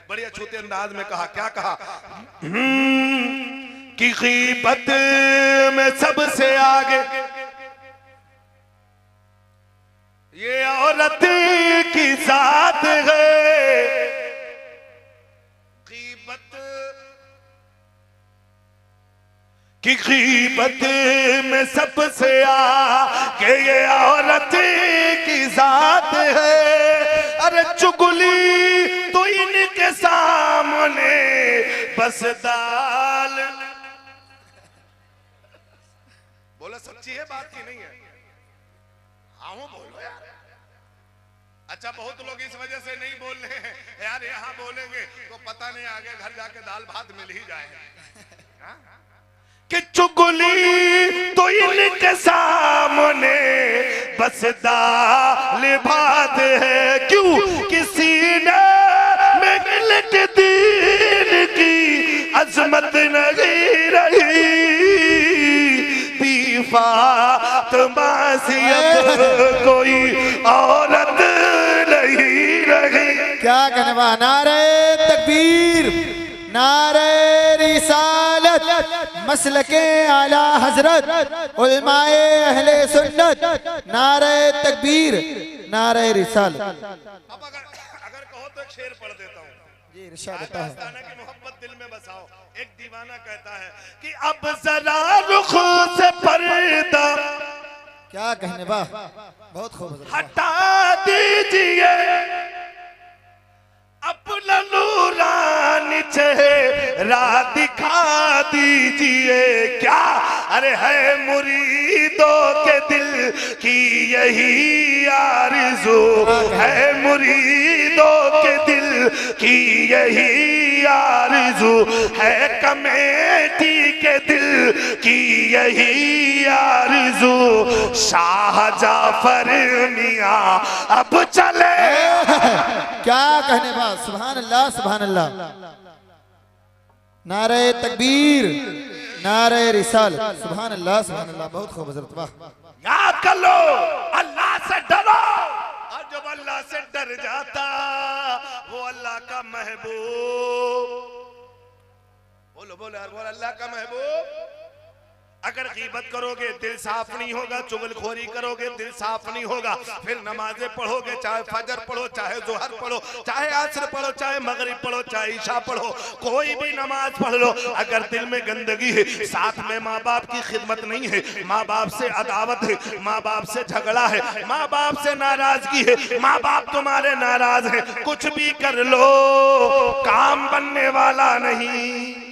बड़ी अछूते अंदाज में कहा, क्या कहा कि गीबत में सबसे आगे ये औरत की जात है। गीबत की गीबत में सबसे आगे ये औरत की जात है। अरे चुगली तो इनके सामने बस दाल। बोला सच्ची है बात की नहीं है? हाँ बोलो यार। अच्छा बहुत लोग इस वजह से नहीं बोल रहे हैं यार, यहाँ बोलेंगे तो पता नहीं आगे घर जाके दाल भात मिल ही जाए। कि चुगली तो इनके सामने बस दाल भात है। क्यों? किसी ने मिलत दीन की अजमत नहीं रही। फातिमा सी अब कोई औरत नहीं रही। क्या कहने बा? नारे तकबीर, नारे रिसालत, मसलके आला हजरत, उलमाए अहले सुन्नत, नारे तकबीर, नारे रिसालत। अब अगर कहो तो एक शेर पढ़ देता हूँ जी। इरशाद होता है की मोहब्बत दिल में बसाओ। एक दीवाना कहता है कि अब जरा रुख से पर्दा, क्या कहने बा? बहुत खूब। हटा दीजिए अपना नूरानी चेहरा दिखा दीजिए। क्या? अरे है मुरीदों के दिल की यही आरज़ू, है मुरीदों के दिल की यही आरज़ू, है कमेटी के दिल की यही आरज़ू। शाह जाफर मियां अब चले। क्या कहने बा? सुभान अल्लाह, सुभान अल्लाह। नारे तकबीर, नारे रिसालत, सुभान अल्लाह, सुभान अल्लाह। बहुत खूब हज़रत। वाह। याद कर लो, अल्लाह से डरो। और जब अल्लाह से डर जाता वो अल्लाह का महबूब। बोलो बोलो यार, बोलो अल्लाह का महबूब। अगर गीबत करोगे दिल साफ नहीं होगा, चुगलखोरी करोगे दिल साफ नहीं होगा, फिर नमाजें पढ़ोगे, चाहे फजर पढ़ो, चाहे जोहर पढ़ो, चाहे आसर पढ़ो, चाहे मगरिब पढ़ो, चाहे ईशा पढ़ो, कोई भी नमाज पढ़ लो, अगर दिल में गंदगी है, साथ में माँ बाप की खिदमत नहीं है, माँ बाप से अदावत है, माँ बाप से झगड़ा है, माँ बाप से नाराजगी है, माँ बाप तुम्हारे नाराज है, कुछ भी कर लो काम बनने वाला नहीं।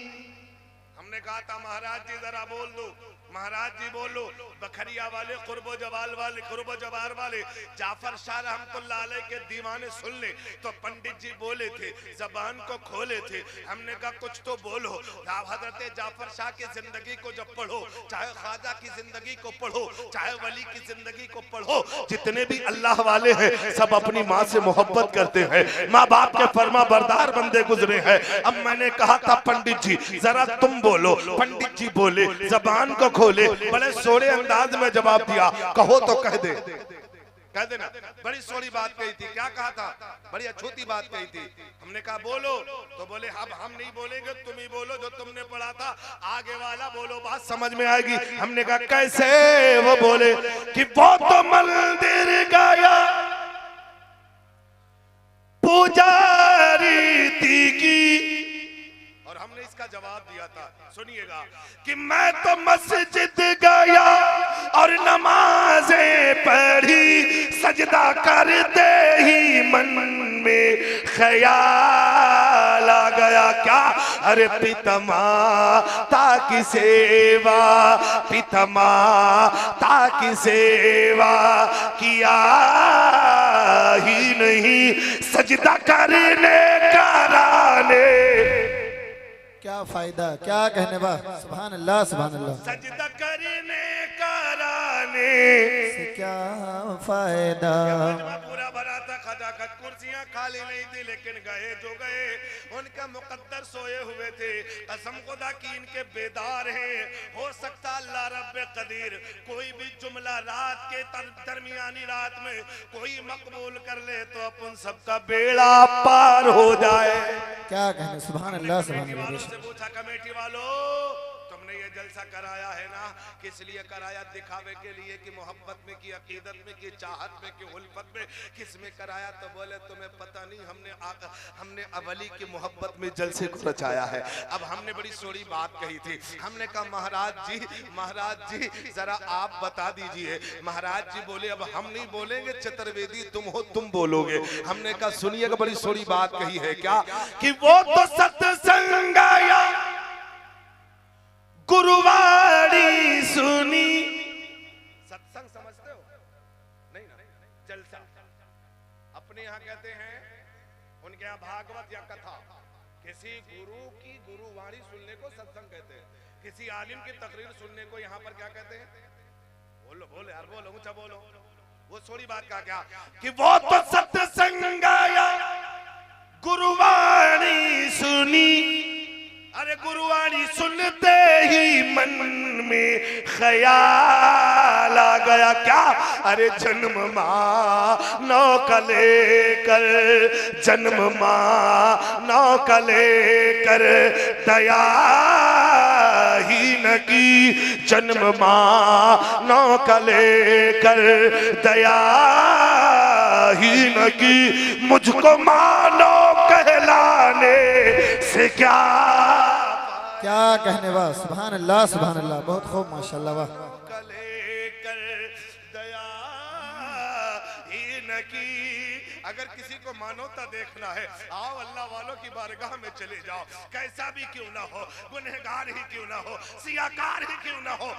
हमने कहा था महाराज जी जरा बोल दो, महाराज जी बोलो। बखरिया वाले, कुर्बो जवाल वाले, कुर्बो जवार वाले जाफर शाह रहमतुल्लाह अलैह के दीवाने सुन ले तो पंडित जी बोले थे, जबान को खोले थे। हमने कहा कुछ तो बोलो। हजरत जाफर शाह की जिंदगी को जब पढ़ो, चाहे ख्वाजा की जिंदगी को पढ़ो, चाहे वली की जिंदगी को पढ़ो, जितने भी अल्लाह वाले हैं सब अपनी माँ से मोहब्बत करते हैं, माँ बाप के फरमा बरदार बंदे गुजरे हैं। अब मैंने कहा था पंडित जी जरा तुम बोलो, पंडित जी बोले, जबान को खोले, बड़े सोड़े अंदाज में जवाब दिया। कहो तो कह दे, कह देना। बड़ी सोड़ी बात कही थी। क्या कहा था? बड़ी अछूती बात कही थी। हमने कहा बोलो, तो बोले अब हम नहीं बोलेंगे, तुम ही बोलो जो तुमने पढ़ा था, आगे वाला बोलो, बात समझ में आएगी। हमने कहा कैसे? वो बोले कि वो तो मंदिर गया पुजारी की, और हमने इसका जवाब दिया था, सुनिएगा, कि मैं तो मस्जिद गया और नमाजें पढ़ी, सजदा करते ही मन में ख्याल आ गया। क्या? अरे पिता माता की सेवा, पिता माता की सेवा किया ही नहीं, सजदा करने कराने। क्या फायदा? क्या कहने बा? सुभान अल्लाह, सुभान अल्लाह। सजदा करने कराने से क्या फायदा? पूरा भरा था, खजाखत कुर्सियां खाली नहीं थी, लेकिन गए जो गए उनका मुकद्दर सोए हुए थे। कसम खुदा की इनके बेदार हैं। हो सकता अल्लाह रब्बे कदीर कोई भी जुमला रात के दरमियानी रात में कोई मकबूल कर ले तो अपन सबका बेड़ा पार हो जाए। क्या कहने, सुभान अल्लाह सुभान कमेटी अल्लाह। वालों से बेशक पूछा, कमेटी वालों तुमने ये जलसा कराया है ना, किस लिए कराया? दिखावे के लिए कि मोहब्बत में, कि अकीदत में, कि चाहत में, कि उल्फत में, किस में कराया? तो बोले तुम्हें पता नहीं, हमने अवली की मोहब्बत में जलसे को रचाया है। अब हमने बड़ी सोड़ी बात कही थी, हमने कहा महाराज जी जरा आप बता दीजिए। महाराज जी बोले अब हम नहीं बोलेंगे, चतुर्वेदी तुम हो, तुम बोलोगे। हमने कहा सुनिएगा, बड़ी सोड़ी बात कही है क्या कि वो तो सत्संग आया गुरुवाणी सुनी। सत्संग समझते हो? नहीं ना, जलसा अपने यहाँ कहते हैं, उनके यहाँ भागवत या कथा। किसी गुरु की गुरुवाणी सुनने को सत्संग कहते हैं, किसी आलिम की तकरीर सुनने को यहाँ पर क्या कहते हैं? बोलो यार, बोलो ऊंचा बोलो। वो थोड़ी बात का क्या कि वो तो सत्संग आया गुरुवाणी सुनी। अरे गुरुवाणी सुनते ही मन में ख्याल आ गया क्या? अरे जन्म मानो का लेकर, जन्म मानो का लेकर दया ही न की, जन्म मानो का लेकर दया ही न की, मुझको मानो कहलाने से क्या कहने वाह, सुभान अल्लाह सुभान अल्लाह। बहुत खूब माशाल्लाह वाह। कलेकर दया ही न की। अगर किसी को मानवता देखना है, आओ अल्लाह वालों की बारगाह में चले जाओ, कैसा भी क्यों ना हो, गुनहगार ही क्यों ना हो, सियाकार ही क्यों ना हो,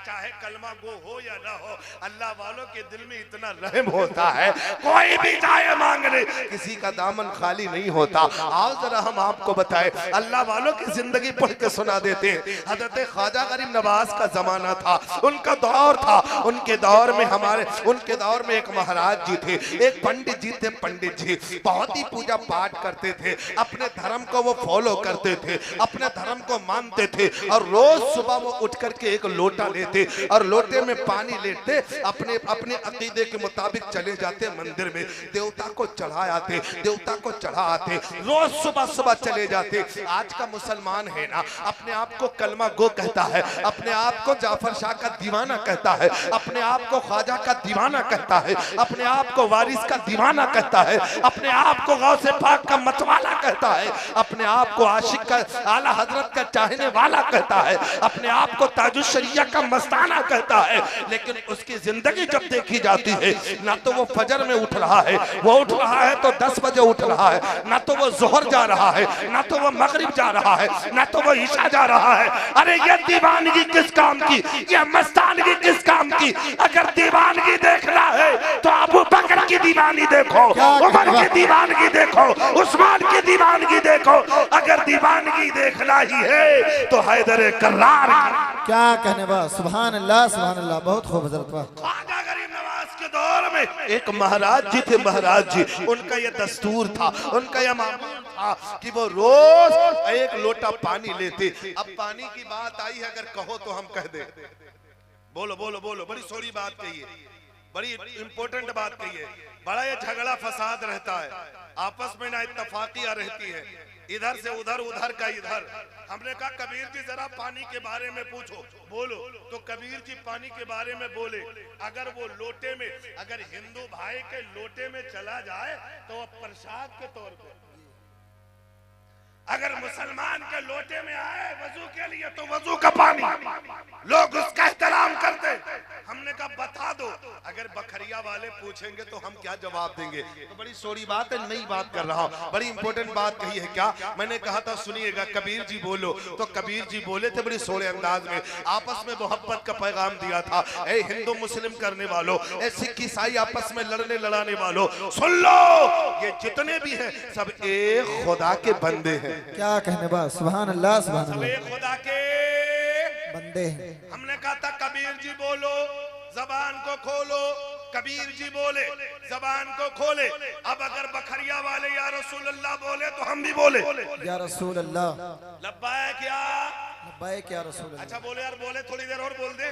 चाहे कलमा गो हो या ना हो, अल्लाह वालों के दिल में इतना रहम होता है, कोई भी जाए मांगने, किसी का दामन खाली नहीं होता। आओ जरा हम आपको बताएं, अल्लाह वालों की जिंदगी पढ़ के सुना देते हैं। हजरत ख्वाजा गरीब नवाज का जमाना था, उनका दौर था। उनके दौर में एक महाराज जी थे, एक पंडित जी थे। पंडित जी बहुत ही पूजा पाठ करते थे, अपने धर्म को वो फॉलो करते थे, अपने धर्म को मानते थे, और रोज सुबह वो उठ करके एक लोटा लेते और लोटे में पानी लेते, अपने अपने अकीदे के मुताबिक चले जाते मंदिर में, देवता को चढ़ा आते, रोज सुबह चले जाते। आज का मुसलमान है ना, अपने आप को कलमा गो कहता है, अपने आप को जाफर शाह का दीवाना कहता है, अपने आप को ख्वाजा का दीवाना कहता है, अपने आप को वारिस का दीवाना कहता है, अपने आप को गौसे पाक का मतवाला कहता है, अपने आप को आशिक का, आला हजरत का चाहने वाला कहता है, अपने आप को ताजुशरिया का मस्ताना कहता है। लेकिन उसकी जिंदगी जब देखी जाती है, ना तो वो फजर में उठ रहा है, वो उठ रहा है तो 10 बजे उठ रहा है, ना तो वो जोहर जा रहा है, ना तो वो मगरिब जा रहा है, ना तो वो ईशा जा रहा है। अरे ये दीवानगी किस काम की, ये मस्तानगी किस काम की? अगर दीवानगी देखना है तो अबू बकर की दीवानी देखो, उमर की दीवानगी देखो, उस्मान की दीवानगी देखो। अगर दीवानगी देखना ही है तो हैदर कर्रार। क्या कहने वाह, सुभान अल्लाह सुभान अल्लाह। बहुत खूब हजरत वाह। ख्वाजा गरीब नवाज के दौर में एक महाराज जी थे, महाराज जी उनका यह दस्तूर था, उनका यह मामूल था कि वो रोज एक लोटा पानी लेते। अब पानी की बात आई है, अगर कहो तो हम कह दे। बोलो बोलो बोलो, बड़ी सोरी बात कही है, बड़ी इंपॉर्टेंट बात कही है। बड़ा ये झगड़ा फसाद रहता है, आपस में ना इत्तफाकियां रहती है, इधर से उधर, उधर का इधर। हमने कहा कबीर जी जरा पानी के बारे में पूछो, बोलो। तो कबीर जी पानी के बारे में बोले। अगर वो लोटे में, अगर हिंदू भाई के लोटे में चला जाए तो वो प्रसाद के तौर पे, अगर मुसलमान के लोटे में आए वजू के लिए तो वजू का पानी, लोग उसका एहतराम करते। हमने कहा बता दो, अगर बखरिया वाले पूछेंगे तो हम क्या जवाब देंगे? तो बड़ी सोरी बात है, नई बात कर रहा हूँ, बड़ी इंपॉर्टेंट बात कही है। क्या मैंने कहा था सुनिएगा, कबीर जी बोलो। तो कबीर जी बोले थे बड़ी सोरे अंदाज में, आपस में मोहब्बत का पैगाम दिया था। ए हिंदू मुस्लिम करने वालों, ए सिख ईसाई आपस में लड़ने लड़ाने वालों, सुन लो, ये जितने भी हैं सब एक खुदा के बंदे हैं। क्या कहने बा, सुभान अल्लाह सुभान अल्लाह। खुदा के बंदे हैं। हमने कहा था कबीर जी बोलो, जबान को खोलो। कबीर जी बोले, जबान को खोले। अब अगर बखरिया वाले या रसूल अल्लाह बोले तो हम भी बोले, या रसूल अल्लाह। लब्बैक या लब्बैक या रसूल अल्लाह। अच्छा बोले यार, बोले थोड़ी देर और बोल दे,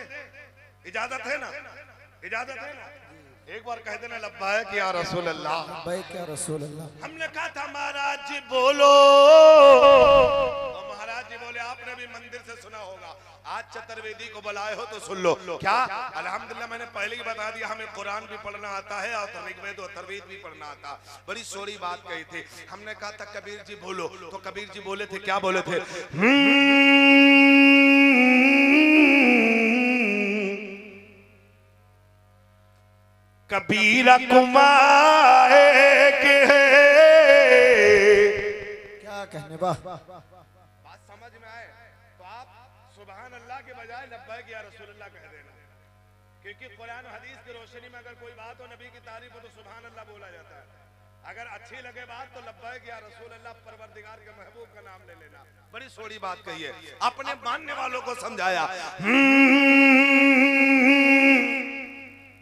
इजाजत है ना? इजाजत है ना? एक बार कह देना लब्बैक या रसूल अल्लाह। लब्बैक या रसूल अल्लाह। हमने कहा था महाराज जी बोलो, आज चतुर्वेदी को बुलाए हो तो सुन लो। क्या? अल्हम्दुलिल्लाह मैंने पहले ही बता दिया, हमें कुरान भी पढ़ना आता है और ऋग्वेद और अथर्ववेद भी पढ़ना आता। बड़ी सोरी बात कही थी। हमने कहा था कबीर जी बोलो, तो कबीर जी बोले थे, क्या बोले थे? कबीर कुमाए के क्या कहने वाह। बात समझ में आए तो आप सुभान अल्लाह के बजाय लब्बैक या रसूलुल्लाह कह देना, क्योंकि कुरान हदीस की रोशनी में अगर कोई बात हो, नबी की तारीफ हो, तो सुभान अल्लाह बोला जाता है। अगर अच्छी लगे बात तो लब्बैक या रसूलुल्लाह, परवरदिगार के महबूब का नाम ले लेना। बड़ी सोड़ी बात कही है, अपने मानने वालों को समझाया।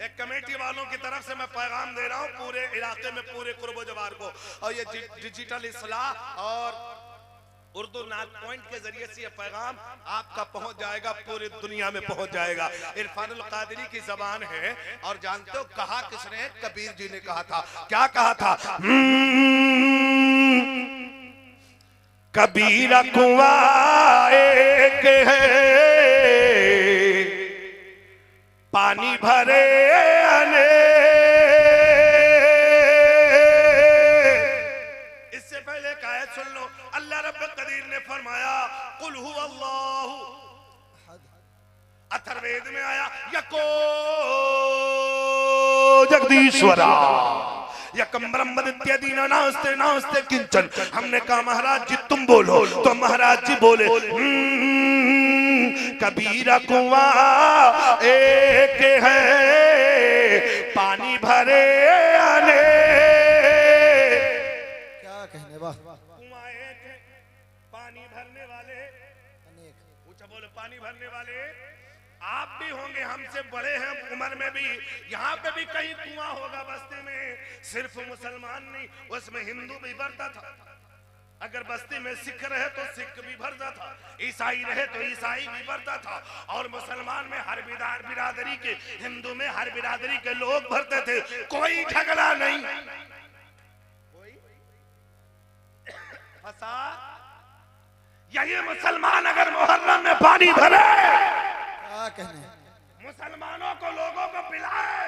एक कमेटी वालों की तरफ से मैं पैगाम दे रहा हूं पूरे इलाके में, पूरे कुर्बो जवार को, और ये डिजिटल इस्लाह और उर्दू नात पॉइंट के जरिए से ये पैगाम आपका पहुंच जाएगा, पूरी दुनिया में पहुंच जाएगा। इरफानुल कादरी की जबान है, और जानते हो कहा किसने? कबीर जी ने कहा था। क्या कहा था? कबीरा कुआं एक है, पानी भरे अने। इससे पहले एक आयत सुन लो। अल्लाह रब्बुल कदीर ने फरमाया कुल हु अल्लाहु, अथर्ववेद में आया यको जगदीश्वरा यकम ब्रह्मदित्यदीन नास्ते नास्ते किंचन। हमने कहा महाराज जी तुम बोलो, तो महाराज जी बोले कबीरा कुआं एक है, पानी भरे अनेक। क्या कहने वाह। कुआं एक है, पानी भरने वाले अनेक। पूछा बोले पानी भरने वाले आप भी होंगे, हमसे बड़े हैं उम्र में भी। यहाँ पे भी कहीं कुआं होगा बस्ती में। सिर्फ मुसलमान नहीं, उसमें हिंदू भी भरता था। अगर बस्ती में सिख रहे तो सिख भी भरता था, ईसाई रहे तो ईसाई भी भरता था, और मुसलमान में हर बिरादरी के, हिंदू में हर बिरादरी के लोग भरते थे। कोई झगड़ा नहीं, कोई फसाद। यही मुसलमान अगर मुहर्रम में पानी भरे, क्या कहने, मुसलमानों को लोगों को पिलाए,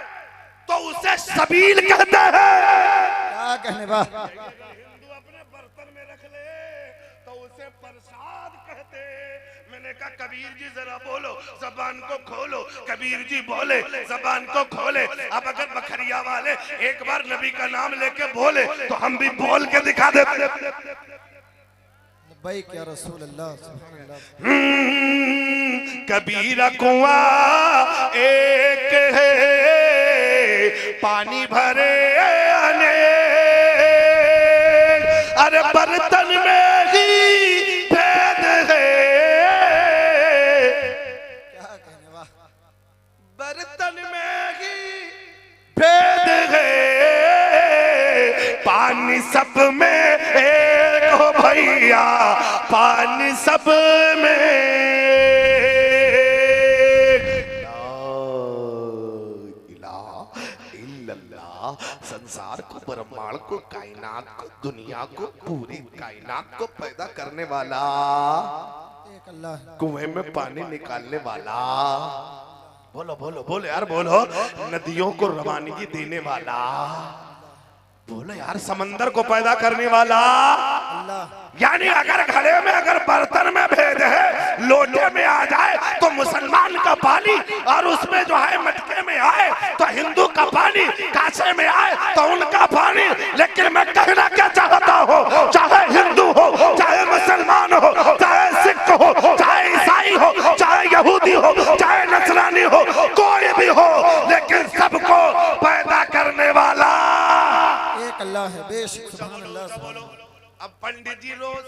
तो उसे सबील कहते हैं। क्या कहने वाह। हिंदू अपने बर्तन में रख ले तो उसे प्रसाद कहते। मैंने कहा कबीर जी जरा बोलो, जबान को खोलो। कबीर जी बोले जबान को खोले। अब अगर बखरिया वाले एक बार नबी का नाम लेके बोले तो हम भी बोल के दिखा देते। लब्बैक या रसूल अल्लाह, सुभान अल्लाह। कबीरा कुआं एक है, पानी भरे अनेक। अरे बर्तन में ही भेद है। क्या कहने वाह। बर्तन में ही भेद है, पानी सब में एक हो भैया, पानी सब में। संसार को, ब्रह्मांड को, कायनात को, दुनिया को, पूरी कायनात को पैदा करने वाला, एक अल्लाह। कुएं में पानी निकालने वाला। बोलो बोलो बोलो यार बोलो। नदियों को रवानगी देने वाला। बोलो यार, समंदर को पैदा करने वाला। यानी अगर घड़े में, अगर बर्तन में भेद है, लोटे में आ जाए तो मुसलमान का पानी, और उसमें जो है मटके में आए तो हिंदू का पानी, कासे में आए तो उनका पानी। लेकिन मैं कहना क्या चाहता हूँ, चाहे हिंदू हो, चाहे मुसलमान हो, चाहे सिख हो, चाहे ईसाई हो, चाहे यहूदी हो, चाहे नसरानी हो, कोई भी हो, लेकिन सबको पैदा करने वाला एक अल्लाह है। बेशक सुभान अल्लाह, सुभान अल्लाह। अब पंडित जी रोज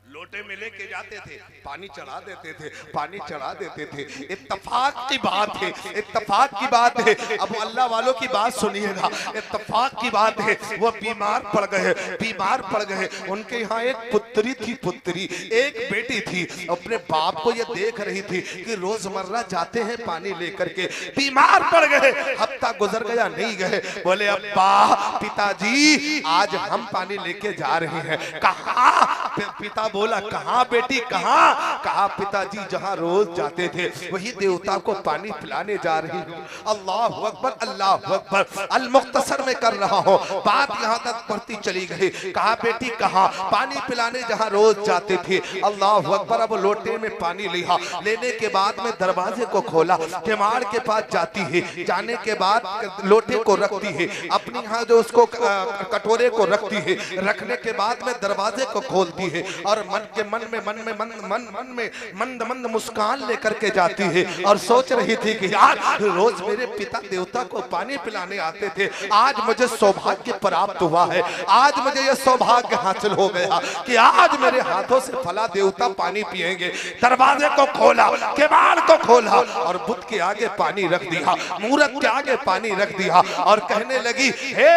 लोटे में लेके जाते थे, पानी चढ़ा देते थे, पानी चढ़ा देते थे। इत्तफाक की बात है, इत्तफाक की बात है। अब अल्लाह वालों की बात सुनिएगा, इत्तफाक की बात है। वो बीमार पड़ गए, बीमार पड़ गए। उनके यहाँ एक पुत्री थी, पुत्री, एक बेटी थी। अपने बाप को ये देख रही थी कि रोजमर्रा जाते हैं पानी लेकर के, बीमार पड़ गए। हफ्ता गुजर गया, नहीं गए। बोले अब्बा, पिताजी, आज हम पानी लेके जा रहे हैं। कहा? पिता बोला कहाँ बेटी कहाँ? कहा पिताजी जहाँ रोज जाते थे वही देवता को पानी पिलाने जा रही हूँ। अल्लाह अकबर अल्लाह अकबर। अल मुख्तसर में कर रहा हूँ, बात यहाँ तक बढ़ती चली गई। कहा बेटी कहाँ? पानी पिलाने जहाँ रोज जाते थे। अल्लाह अकबर। अब लोटे में पानी लिया, लेने के बाद में दरवाजे को खोला, किवाड़ के पास जाती है, जाने के बाद लोटे को रखती है, अपनी यहाँ जो उसको कटोरे को रखती है, रखने के बाद में दरवाजे को खोलती है और मन में मंद मंद मुस्कान लेकर के जाती है और सोच रही थी कि यार रोज मेरे पिता देवता को पानी पिलाने आते थे, आज मुझे सौभाग्य प्राप्त हुआ है, आज मुझे यह सौभाग्य हासिल हो गया कि आज मेरे हाथों से फला देवता पानी पिएंगे। दरवाजे को खोला, किवाड़ को खोला और बुत के आगे पानी रख दिया, मूरत के आगे पानी रख दिया और कहने लगी हे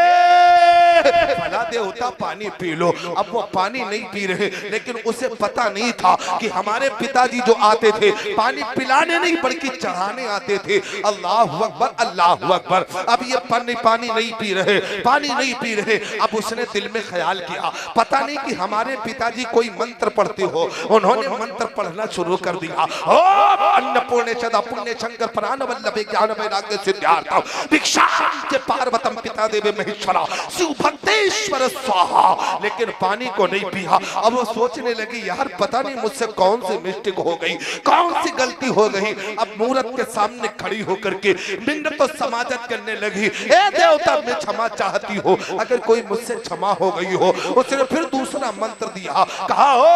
फला देवता पानी पी लो। अब वो पानी नहीं पी रहे, लेकिन उसे पता नहीं था कि हमारे पिताजी जो आते थे पानी पिलाने नहीं बल्कि चढ़ाने आते थे। अल्लाह अकबर अल्लाह अकबर। अब ये पानी नहीं पी रहे, पानी नहीं पी रहे। अब उसने दिल में ख्याल किया पता नहीं कि हमारे पिताजी कोई मंत्र पढ़ते हो, उन्होंने मंत्र पढ़ना शुरू कर दिया। ओ अन्नपूर्णे सदा पुण्य शंकर प्राण वल्लभे ज्ञान वैराग्य सिद्धार्थम दीक्षांते पार्वतम पिता देवे महेश्वरा शिव भक्तेश्वर स्वाहा। लेकिन पानी को नहीं पिया। अब वो सोचने लगी यार पता नहीं मुझसे कौन सी मिस्टेक हो गई, कौन सी गलती हो गई। अब मूरत के सामने खड़ी होकर के मिन्नत तो समाजत करने लगी, ए देवता मैं क्षमा चाहती हो, अगर कोई मुझसे क्षमा हो गई हो। उसने फिर दूसरा मंत्र दिया, कहा ओ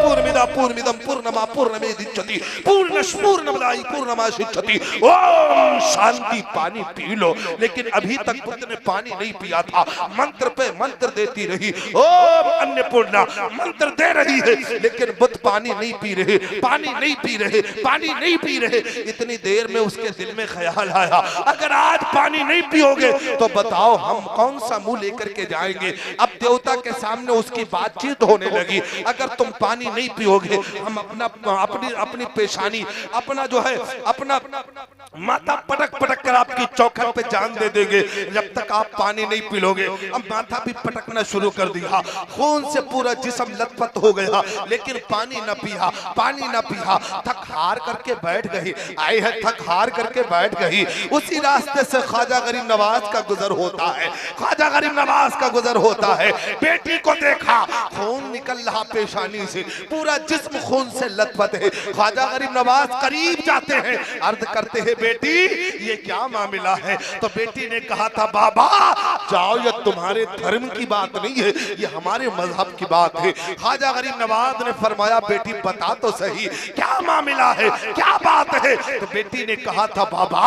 पूर्णमिदा पूर्णमिदम पूर्णमा पूर्णमेदिच्यति पूर्णश पूर्णमदायि पूर्णमाशिष्यति। ओम शांति, पानी पी लो। लेकिन अभी तक बुद्ध ने पानी नहीं पिया था, मंत्र पे मंत्र देती रही, ओम अन्नपूर्णा मंत्र दे रही है, लेकिन बुद्ध पानी नहीं पी रहे, पानी नहीं पी रहे, पानी नहीं पी रहे। इतनी देर में उसके दिल में ख्याल आया अगर आज पानी नहीं पियोगे तो बताओ हम कौन सा मुंह लेकर के जाएंगे। अब देवता के सामने उसकी बातचीत होने लगी, अगर तुम पानी नहीं पियोगे हम अपनी पेशानी अपना जो है अपना माथा पटक पटक कर आपकी चौखट पे जान दे देंगे जब तक आप पानी नहीं पिलोगे। अब माथा भी पटकना शुरू कर दिया, खून से पूरा जिस्म लथपथ हो गया, लेकिन पानी न पिया, पानी न पिया। थक हार करके बैठ गई, आई है थक हार करके बैठ गई। उसी रास्ते से ख्वाजा गरीब नवाज का गुजर होता है, ख्वाजा गरीब नवाज का गुजर होता है। बेटी को देखा, खून निकल रहा पेशानी से, पूरा जिस्म खून से लथपथ है। ख्वाजा गरीब नवाज करीब जाते हैं, अर्ज करते हैं बेटी ये क्या मामला है? तो बेटी ने कहा था बाबा जाओ, ये तुम्हारे धर्म की बात नहीं है, ये हमारे मजहब की बात है। ख्वाजा गरीब नवाज ने फरमाया बेटी बता तो सही क्या मामला है, क्या बात है? तो बेटी ने कहा था बाबा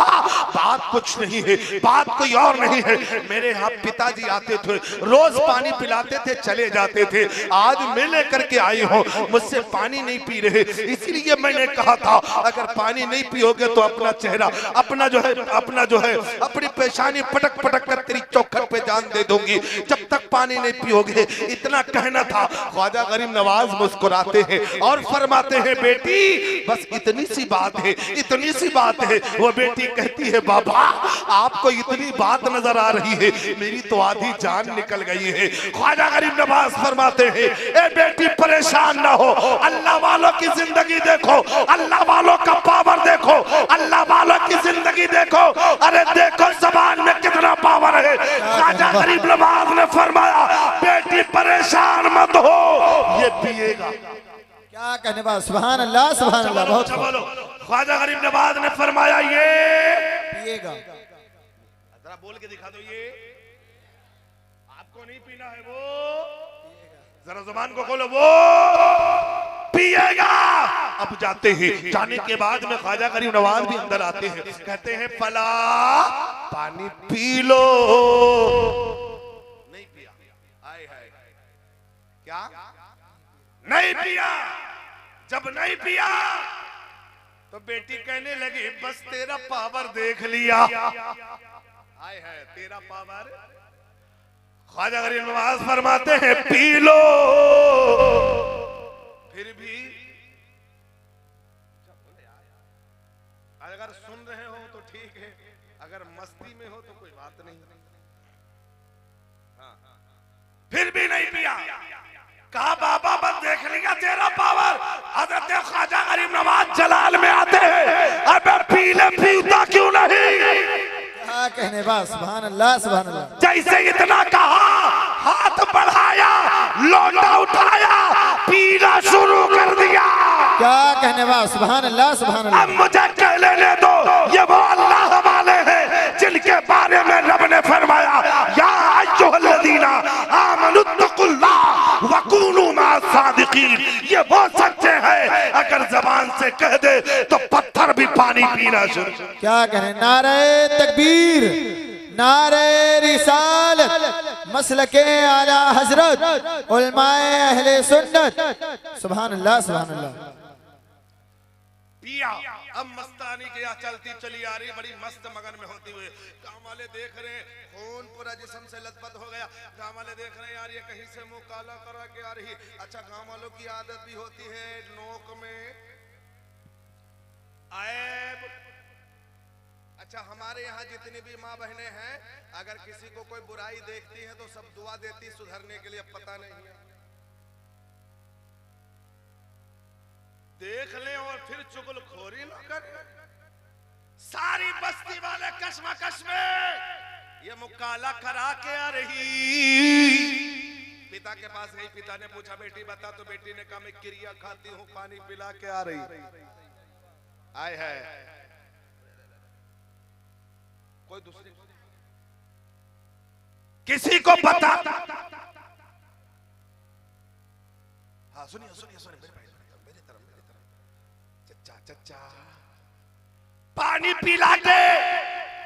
बात कुछ नहीं है, बात कोई और नहीं है। मेरे यहाँ पिताजी आते थे, रोज पानी पिलाते थे, चले जाते थे। आज मैं लेकर के आई हूँ, मुझसे पानी नहीं पी रहे, इसलिए मैंने कहा था अगर पानी नहीं पियोगे तो अपना चेहरा अपना जो है अपनी पेशानी पटक पटक कर तेरी चौखट पे जान दे दूंगी जब तक पानी नहीं पियोगे। इतना कहना था। ख्वाजा गरीब नवाज मुस्कुराते हैं और फरमाते हैं बेटी बस इतनी सी बात है, इतनी सी बात है। वो बेटी कहती है बाबा आपको इतनी बात नजर आ रही है, मेरी तो आधी जान निकल गई है। ख्वाजा गरीब नवाज फरमाते हैं ए बेटी परेशान ना हो, अल्लाह वालों की जिंदगी देखो, अल्लाह वालों का पावर देखो, अल्लाह वालों की जिंदगी देखो। अरे देखो जबान में कितना पावर है। ख्वाजा गरीब नवाज ने फरमाया बेटी परेशान मत हो, ये पिएगा। क्या कहने बा, सुभान अल्लाह सुभान अल्लाह। बहुत बोलो। ख्वाजा गरीब नवाज ने फरमाया ये पिएगा। जरा बोल के दिखा दो, ये आपको नहीं पीना है, वो जरा जुबान को खोलो, वो पिएगा। अब जाते हैं, जाने के बाद में ख्वाजा गरीब नवाज भी अंदर आते हैं, कहते हैं फला पानी पी लो। नहीं पिया, आए हाय क्या नहीं पिया। जब नहीं पिया तो बेटी कहने लगी बस तेरा पावर देख लिया। आए है तेरा पावर। ख्वाजा गरीब नवाज फरमाते हैं पी लो। फिर भी अगर सुन रहे हो तो ठीक है, अगर मस्ती में हो तो कोई बात नहीं। फिर भी नहीं पिया। कहा बाबा हजरत ख्वाजा गरीब नवाज जलाल में आते हैं, अबे पीले पीता क्यों नहीं? क्या कहने बा, सुभान अल्लाह सुभान अल्लाह। जैसे इतना कहा, हाथ बढ़ाया, लोटा उठाया, पीना शुरू कर दिया। क्या कहने बा, सुभान अल्लाह सुभान अल्लाह। अब मुझे कह लेने दो, ये वो अल्लाह वाले हैं जिनके बारे में रब ने फरमाया, या अय्युहल्लज़ीना आमनुत्तकुल्लाह वकूनू मअस-सादिकीन। ये वो सच्चे हैं, अगर जबान से कह दे तो पत्थर भी पानी पीना शुरू। क्या कहने, नारे तकबीर, नारे रिसालत, मसलके आला हजरत, उलमाए अहले सुन्नत। सुभान अल्लाह सुभान अल्लाह। पिया अब मस्तानी के यहाँ चलती चली आ रही, बड़ी मस्त मगन में होती हुई। गाँव वाले देख रहे हैं, खून पूरा जिस्म से लथपथ हो गया। गाँव वाले देख रहे हैं, यार ये कहीं से मुंह काला करा के आ रही। अच्छा, गाँव वालों की आदत भी होती है नोक में ऐब। अच्छा, हमारे यहाँ जितनी भी माँ बहनें हैं, अगर किसी को कोई बुराई देखती है तो सब दुआ देती सुधरने के लिए। पता नहीं है, देख ले और फिर चुगलखोरी न करे। सारी बस्ती वाले कश्मकश में ये मुकाला करा के आ रही। पिता के पास गई, पिता ने पूछा बेटी बता, तो बेटी ने कहा मैं क्रिया खाती हूँ, पानी पिला के आ रही। आए है कोई दूसरी किसी को पता? हाँ सुनिए सुनिए सुनिए, चचा पानी पिला के।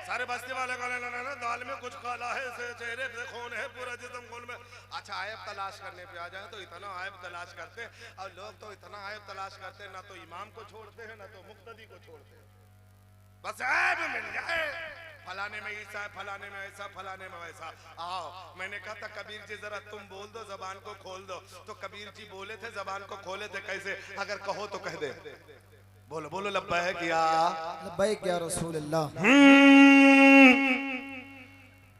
सारे बस्ती वाले कहने लगे ना दाल में कुछ काला है, चेहरे पे खून है, पूरा जिस्म खून में। अच्छा, आयब तलाश करने पे आ जाए तो इतना आयब तलाश करते, और लोग तो इतना आयब तलाश करते, ना तो इमाम को छोड़ते हैं ना तो मुक्तदी को छोड़ते हैं। बस आयब मिल जाए, फलाने में ईसा है, फलाने में ऐसा, फलाने में वैसा। आओ, मैंने कहा था कबीर जी जरा तुम बोल दो, जबान को खोल दो। तो कबीर जी बोले थे, जबान को खोले थे। कैसे? अगर कहो तो कह दे। बोलो बोलो, लब्बैक या लब्बैक या रसूल अल्लाह।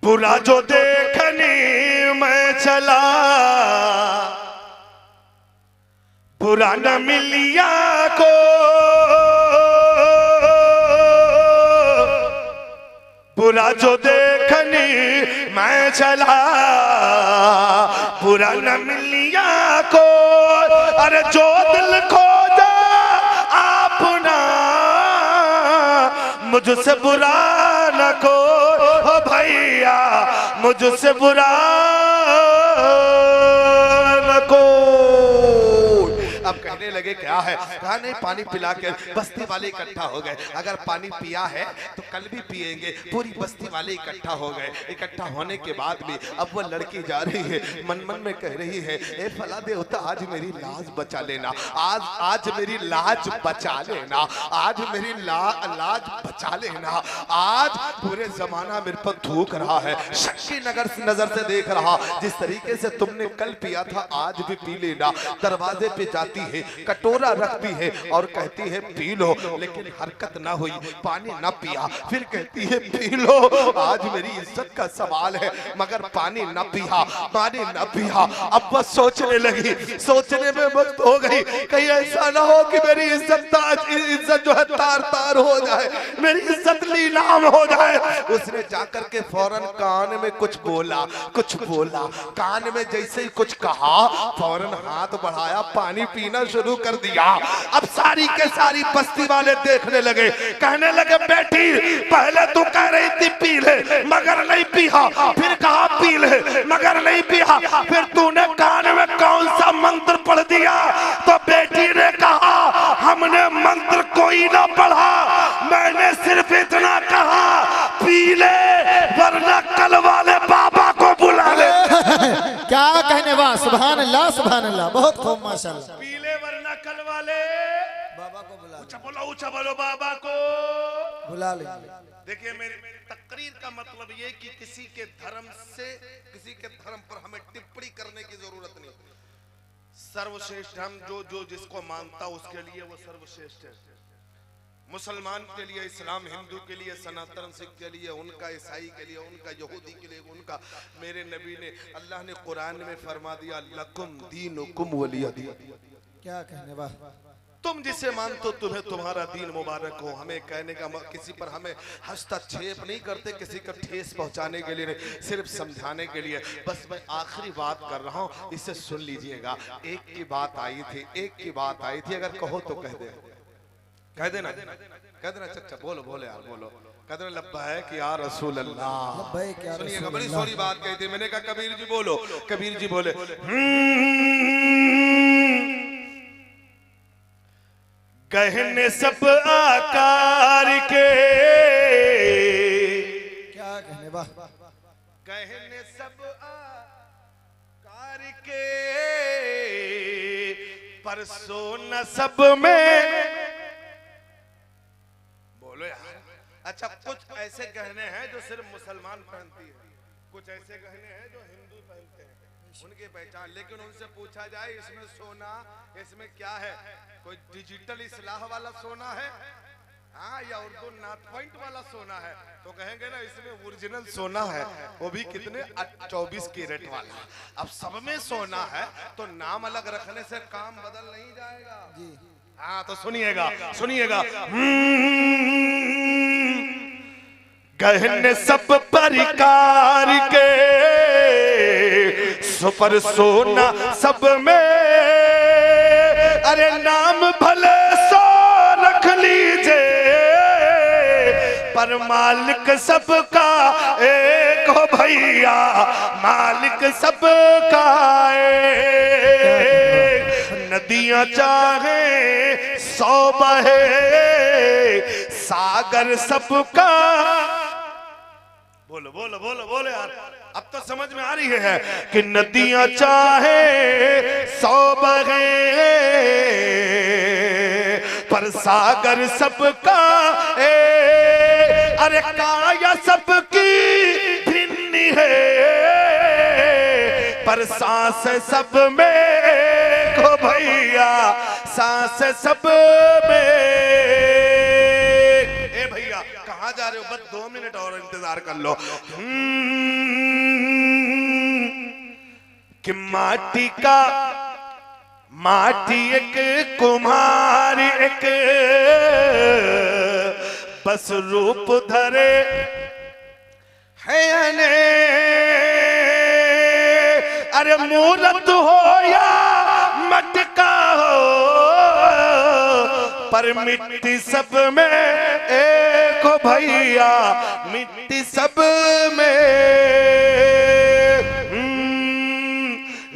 बुरा जो देखने मैं चला, बुरा न मिलिया को। बुरा जो देखने मैं चला, बुरा न मिलिया को। अरे जो दिल खोजा अपना, मुझसे बुरा न को। ओ भैया मुझसे बुरा न को। अब कहने लगे क्या है? कहा नहीं, पानी पिला के बस्ती वाले इकट्ठा हो गए। अगर पानी पिया है तो कल भी पिएंगे। पूरी बस्ती वाले इकट्ठा हो गए। इकट्ठा होने के बाद भी अब वो लड़की जा रही है, मन मन में कह रही है, ए फला देवता आज मेरी लाज बचा लेना, आज मेरी लाज बचा लेना, आज मेरी लाज बचा लेना। आज पूरे जमाना मेरे पर थूक रहा है, शक्की नजर से देख रहा, जिस तरीके से तुमने कल पिया था आज भी पी लेना। दरवाजे पे जाती है, कटोरा रखती है और कहती है पी लो, लेकिन हरकत ना हुई, पानी ना पिया। फिर कहती है पी लो, आज मेरी इज्जत का सवाल है, मगर पानी ना पिया, पानी ना पिया। अब बस सोचने लगी, सोचने में वक्त हो गई, कहीं ऐसा ना हो कि मेरी इज्जत जो है तार तार हो जाए, मेरी इज्जत नीलाम हो जाए। उसने जाकर के फौरन कान में कुछ बोला, कान में जैसे ही कुछ कहा, फौरन हाथ बढ़ाया, पानी पीना शुरू कर दिया। अब सारी के सारी बस्ती वाले देखने लगे, कहने लगे बेटी पहले तू कह रही थी पी ले मगर नहीं पिया, फिर कहा पी ले मगर नहीं पिया, फिर तूने कान में कौन सा मंत्र पढ़ दिया? तो बेटी ने कहा हमने मंत्र कोई ना पढ़ा, मैंने सिर्फ इतना कहा पी ले वरना कल वाले बाबा को बुला ले। क्या कहने वाह, सुभान अल्लाह सुभान अल्लाह, बहुत खूब माशाल्लाह। पी ले वरना कल वाले बाबा को बुला, ऊंचा बोलो बाबा को बुला ले। देखिए मेरी तकरीर का मतलब ये कि किसी के धर्म पर हमें टिप्पणी करने की जरूरत नहीं। सर्वश्रेष्ठ हम जो जिसको मानता उसके लिए वो सर्वश्रेष्ठ है। मुसलमान के लिए इस्लाम, हिंदू के लिए सनातन, सिख के लिए उनका, ईसाई के लिए उनका, यहूदी के लिए उनका। मेरे नबी ने, अल्लाह ने कुरान में फरमा दिया लकुम दीनुकुम वलिय दीन। क्या कहने वाह, तुम जिसे मानते हो तुम्हें तुम्हारा दीन मुबारक हो। हमें कहने का किसी पर हमें हस्तक्षेप नहीं करते, किसी का ठेस पहुंचाने के लिए नहीं, सिर्फ समझाने के लिए। बस मैं आखिरी बात कर रहा हूं, इसे सुन लीजिएगा। एक की बात आई थी, एक की बात आई थी, अगर कहो तो कह दे, कह देना, कह देना चचा, बोलो बोलो यार बोलो, कह देना लब्बैक या रसूल अल्लाह। सुनिएगा, बड़ी सोरी बात कही थी मैंने, कहा कबीर जी बोलो। कबीर जी बोले गहने सब आकार के, क्या कहने, वाह, गहने सब आकार के, पर सोना सब में। बोलो यार। अच्छा, कुछ ऐसे गहने हैं जो सिर्फ मुसलमान पहनती है, कुछ ऐसे गहने हैं जो हिंदू पहनते हैं, उनकी पहचान। लेकिन उनसे पूछा जाए इसमें सोना, इसमें क्या है, कोई डिजिटल इस्लाह वाला सोना है, हाँ, या उर्दू नाथ पॉइंट वाला सोना है, तो कहेंगे ना इसमें ओरिजिनल सोना है, वो भी कितने 24 कैरेट वाला। अब सब में सोना है तो नाम अलग रखने से काम बदल नहीं जाएगा जी। हाँ, तो सुनिएगा, सुनिएगा। गहने सब प्रकार के, सुपर सोना सब में, अरे नाम भले सो रख लीजिए, पर मालिक सबका एक हो भैया, मालिक सबका एक। नदियां चाहे 100 बहे, सागर सबका। बोलो बोलो बोलो बोलो यार, अब तो समझ में आ रही है कि नदियां चाहे 100 बहे, पर सागर सबका अरे काया सबकी भिन्न है, पर सांस सब में को भैया, सांस सब में। ए भैया कहाँ जा रहे हो, बस 2 मिनट और इंतजार कर लो। कि माटी का, माटी एक कुम्हार एक, बस रूप धरे है ने, अरे मूरत हो या मटका हो, पर मिट्टी सब में एक हो भैया, मिट्टी सब में।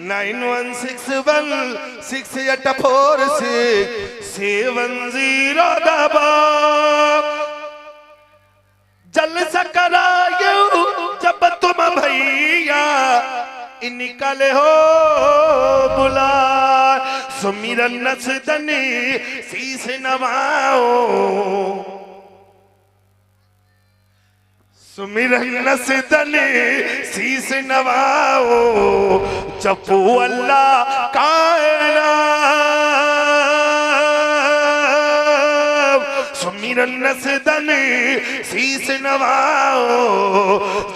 9161684670 जल सकरायो जब तुम भैया निकले हो बुला, सुमिरन नसदनी शीस नवाओ, सुमिरन नसदनी शीस नवाओ, जपू अल्लाह का नाम, सुमिरन नसदनी शीस नवाओ,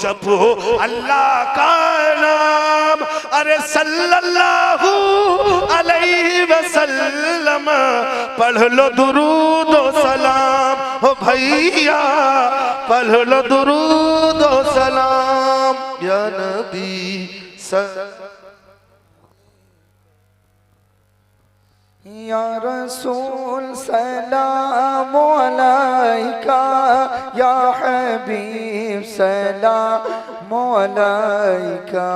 जपू अल्लाह का नाम। अरे सल्लल्लाहु अलैहि वसल्लम पढ़ लो दुरूद ओ सलाम, हो भैया पढ़ लो दुरूद ओ सलाम, या नबी या रसूल सलाम अलैका, या हबीब सलाम अलैका।